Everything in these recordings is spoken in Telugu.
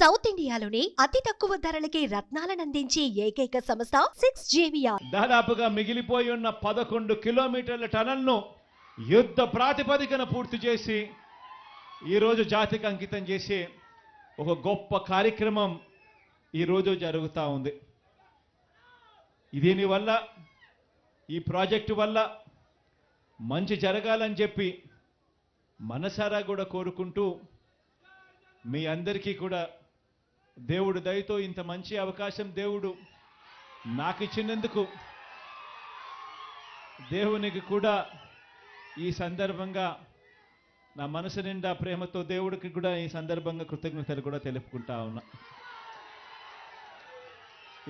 సౌత్ ఇండియాలోని అతి తక్కువ ధరలకి రత్నాలను అందించే ఏకైక సంస్థ 6JVR. దాదాపుగా మిగిలిపోయి ఉన్న 11 కిలోమీటర్ల టనల్ను యుద్ధ ప్రాతిపదికన పూర్తి చేసి ఈరోజు జాతికి అంకితం చేసే ఒక గొప్ప కార్యక్రమం ఈరోజు జరుగుతూ ఉంది. దీనివల్ల ఈ ప్రాజెక్టు వల్ల మంచి జరగాలని చెప్పి మనసారా కూడా కోరుకుంటూ మీ అందరికీ కూడా దేవుడు దయతో ఇంత మంచి అవకాశం దేవుడు నాకు ఇచ్చినందుకు దేవునికి కూడా ఈ సందర్భంగా నా మనసు నిండా ప్రేమతో దేవుడికి కూడా ఈ సందర్భంగా కృతజ్ఞతలు కూడా తెలుపుకుంటా ఉన్నా.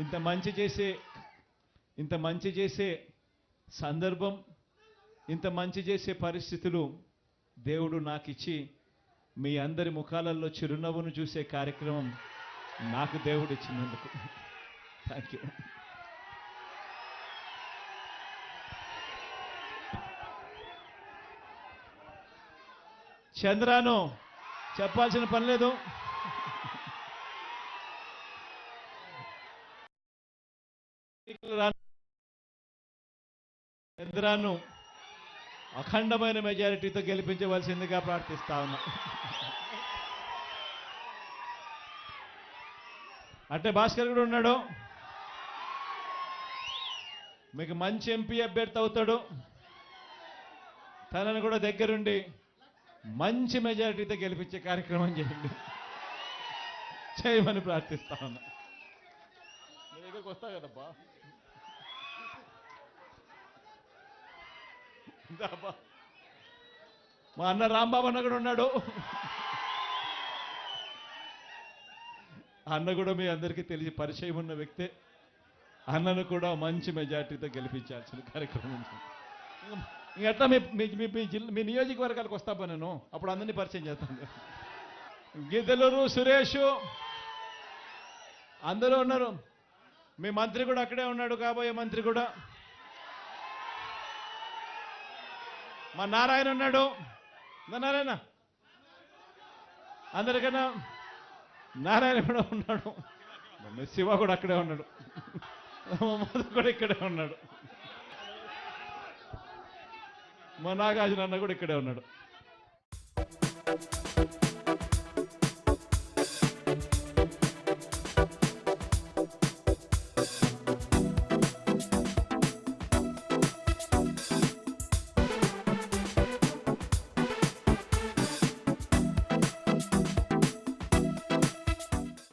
ఇంత మంచి చేసే సందర్భం, ఇంత మంచి చేసే పరిస్థితులు దేవుడు నాకు ఇచ్చి మీ అందరి ముఖాలలో చిరునవ్వును చూసే కార్యక్రమం నాకు దేవుడు ఇచ్చినందుకు థ్యాంక్ యూ. చంద్రాను చెప్పాల్సిన పని లేదు. చంద్రాను అఖండమైన మెజారిటీతో గెలిపించవలసిందిగా ప్రార్థిస్తా ఉన్నా. అంటే భాస్కర్ కూడా ఉన్నాడు, మీకు మంచి ఎంపీ అభ్యర్థి అవుతాడు. తనను కూడా దగ్గరుండి మంచి మెజారిటీతో గెలిపించే కార్యక్రమం చేయండి, చేయమని ప్రార్థిస్తా ఉన్నా. మీ దగ్గరకు వస్తా కదబ్బా, మా అన్న రాంబాబు అన్న కూడా ఉన్నాడు. అన్న కూడా మీ అందరికీ తెలిసి పరిచయం ఉన్న వ్యక్తే. అన్నను కూడా మంచి మెజార్టీతో గెలిపించాల్సిన కార్యక్రమం. ఇంకట్లా మీ నియోజకవర్గాలకు వస్తాపా నేను, అప్పుడు అందరినీ పరిచయం చేస్తాను. గిద్దలూరు సురేష్ అందరూ ఉన్నారు. మీ మంత్రి కూడా అక్కడే ఉన్నాడు, కాబోయే మంత్రి కూడా. మా నారాయణ ఉన్నాడు, నారాయణ అందరికన్నా నారాయణ కూడా ఉన్నాడు. శివ కూడా అక్కడే ఉన్నాడు, మధు కూడా ఇక్కడే ఉన్నాడు, మా నాగార్జున అన్న కూడా ఇక్కడే ఉన్నాడు.